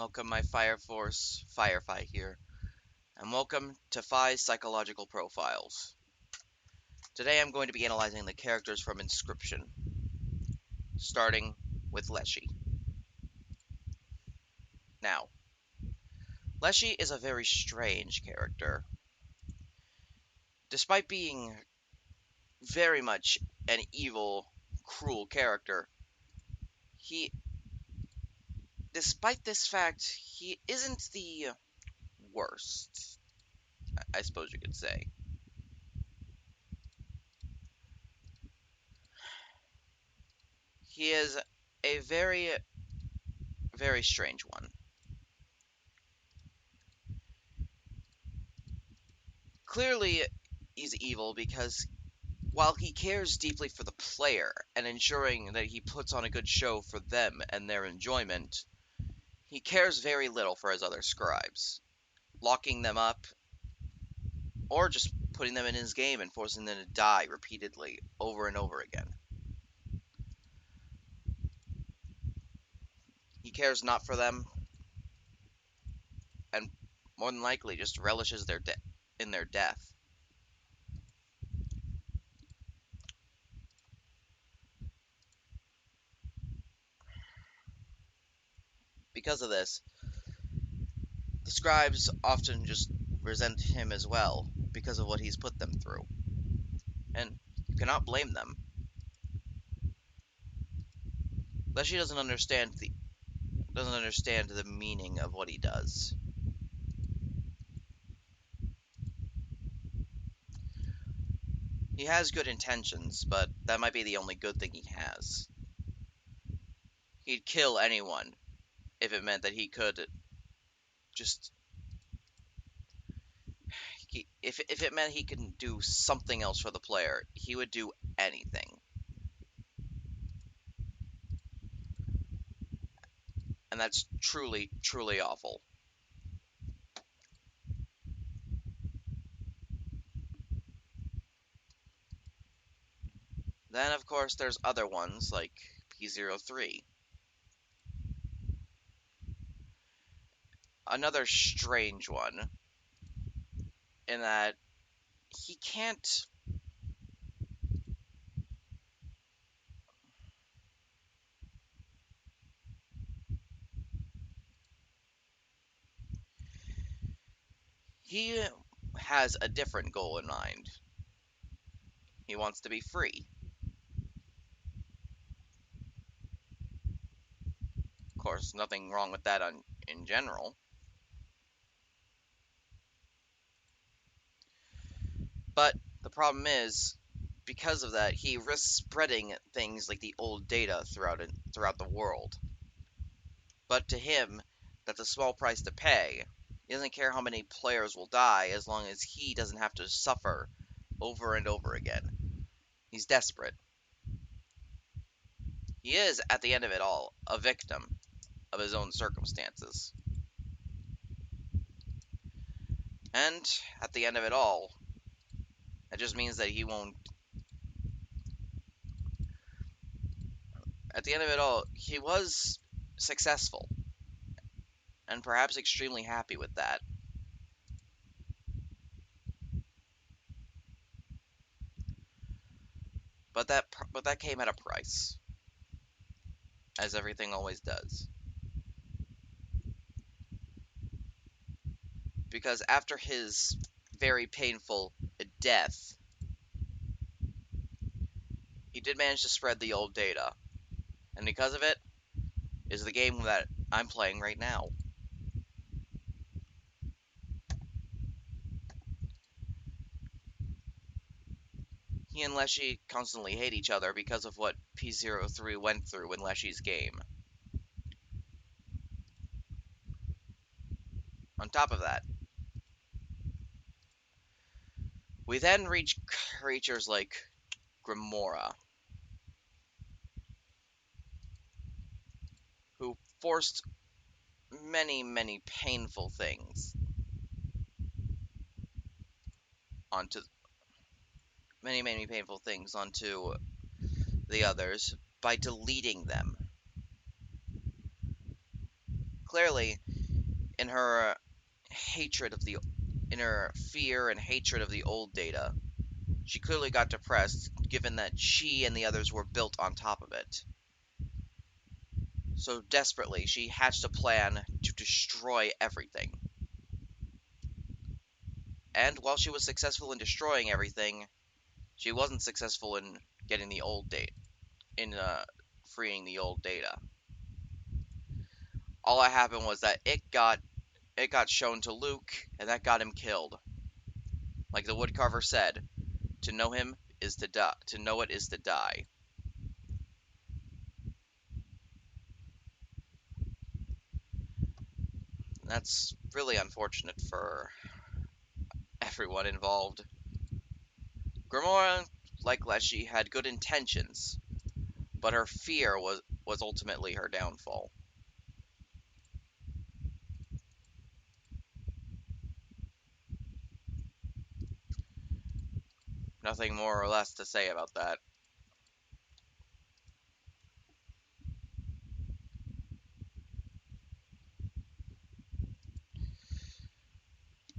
Welcome, my Fire Force Firefly here, and welcome to Fi's Psychological Profiles. Today I'm going to be analyzing the characters from Inscription, starting with Leshy. Now, Leshy is a very strange character. Despite being very much an evil, cruel character, despite this fact, he isn't the worst, I suppose you could say. He is a very, very strange one. Clearly, he's evil because while he cares deeply for the player and ensuring that he puts on a good show for them and their enjoyment, he cares very little for his other scribes, locking them up or just putting them in his game and forcing them to die repeatedly over and over again. He cares not for them and more than likely just relishes in their death. Because of this, the scribes often just resent him as well because of what he's put them through. And you cannot blame them. Leshy doesn't understand the meaning of what he does. He has good intentions, but that might be the only good thing he has. He'd kill anyone if it meant that he could just if it meant he could do something else for the player, he would do anything. And that's truly, truly awful. Then, of course, there's other ones like P03. Another strange one in that he can't. He has a different goal in mind. He wants to be free. Of course, nothing wrong with that in general. But the problem is, because of that, he risks spreading things like the old data throughout the world. But to him, that's a small price to pay. He doesn't care how many players will die as long as he doesn't have to suffer over and over again. He's desperate. He is, at the end of it all, a victim of his own circumstances. And at the end of it all, that just means that he won't. At the end of it all, he was successful, and perhaps extremely happy with that. But that came at a price, as everything always does. Because after his very painful death, he did manage to spread the old data, and because of it, is the game that I'm playing right now. He and Leshy constantly hate each other because of what P03 went through in Leshy's game. On top of that, we then reach creatures like Grimora, who forced many, many painful things onto onto the others by deleting them. clearly, in her hatred of the, in her fear and hatred of the old data, she clearly got depressed, given that she and the others were built on top of it. So desperately, she hatched a plan to destroy everything. And while she was successful in destroying everything, she wasn't successful in getting the old data, in freeing the old data. All that happened was that it got shown to Luke, and that got him killed. Like the woodcarver said, to know him is to die. To know it is to die. That's really unfortunate for everyone involved. Grimoire, like Leshy, had good intentions, but her fear was ultimately her downfall. Nothing more or less to say about that.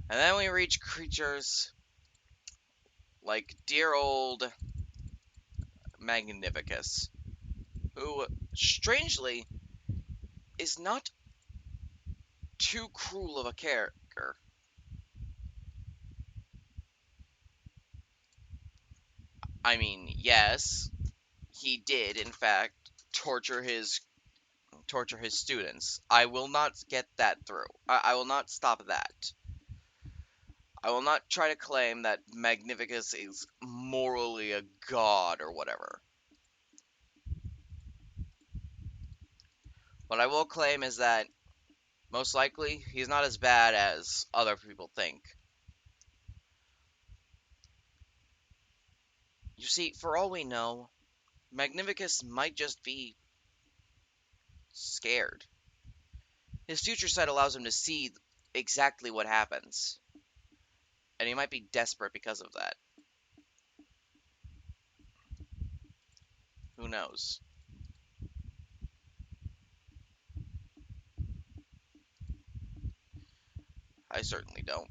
And then we reach creatures like dear old Magnificus, who, strangely, is not too cruel of a character. I mean, yes, he did, in fact, torture his students. I will not get that through. I will not stop that. I will not try to claim that Magnificus is morally a god or whatever. What I will claim is that most likely he's not as bad as other people think. You see, for all we know, Magnificus might just be scared. His future sight allows him to see exactly what happens, and he might be desperate because of that. Who knows? I certainly don't.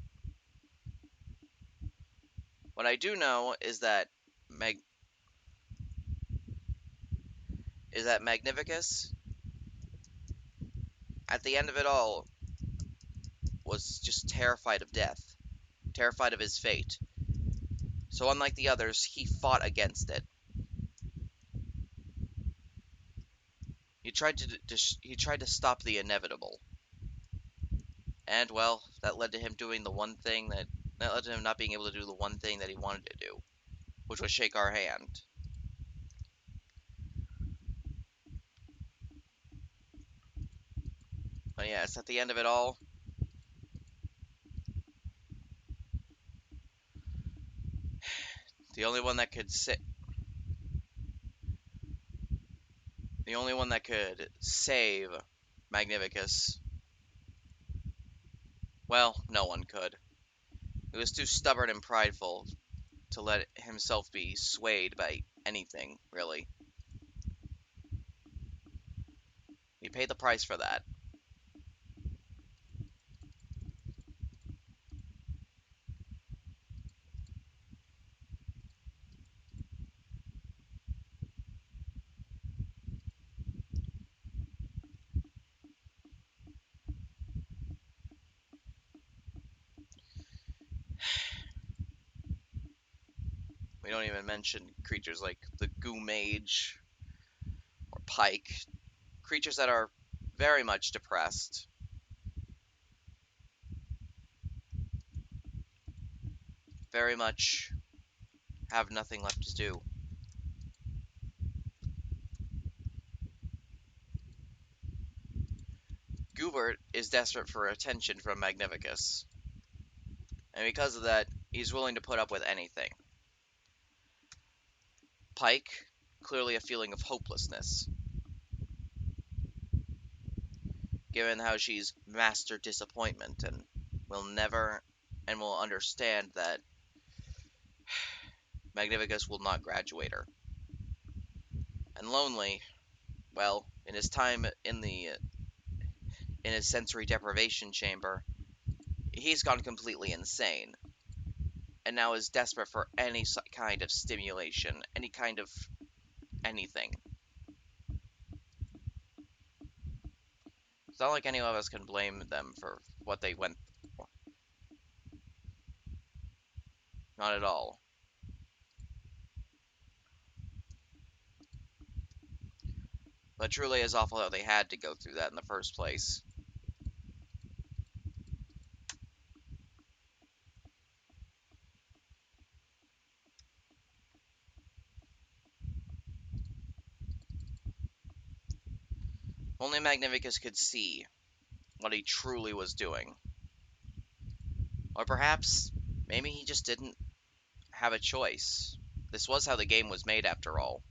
What I do know Mag- is that Magnificus, at the end of it all, was just terrified of death, terrified of his fate. So unlike the others, he fought against it. He tried to stop the inevitable, and well, that led to him doing the one thing that led to him not being able to do the one thing that he wanted to do, which was shake our hand. But yes, at the end of it all, the only one that could sit, the only one that could save Magnificus, well, no one could. He was too stubborn and prideful to let himself be swayed by anything, really. He paid the price for that. We don't even mention creatures like the Goo Mage or Pike, creatures that are very much depressed, very much have nothing left to do. Goobert is desperate for attention from Magnificus, and because of that, he's willing to put up with anything. Pike, clearly a feeling of hopelessness, given how she's mastered disappointment and will understand that Magnificus will not graduate her. And Lonely, well, in his time in his sensory deprivation chamber, he's gone completely insane and now is desperate for any kind of stimulation, any kind of anything. It's not like any of us can blame them for what they went through. Not at all. But truly is awful how they had to go through that in the first place. Only Magnificus could see what he truly was doing. Or perhaps, maybe he just didn't have a choice. This was how the game was made after all.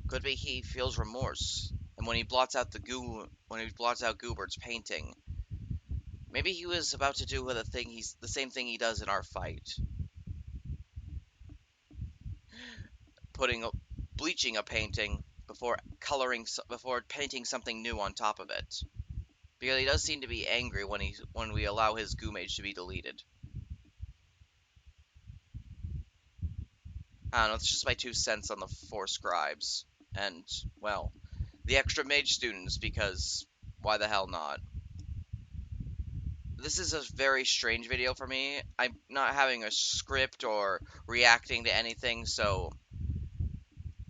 Could be he feels remorse, and when he blots out Goobert's painting, maybe he was about to do the same thing he does in our fight, putting bleaching a painting before painting something new on top of it. Because he does seem to be angry when we allow his goo mage to be deleted. I don't know, it's just my 2 cents on the 4 scribes. And, well, the extra mage students, because why the hell not? This is a very strange video for me. I'm not having a script or reacting to anything, so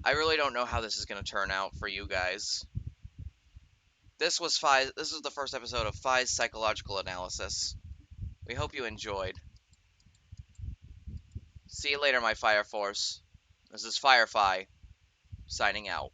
I really don't know how this is going to turn out for you guys. This was the first episode of Fi's psychological analysis. We hope you enjoyed. See you later, my Fire Force. This is Firefly, signing out.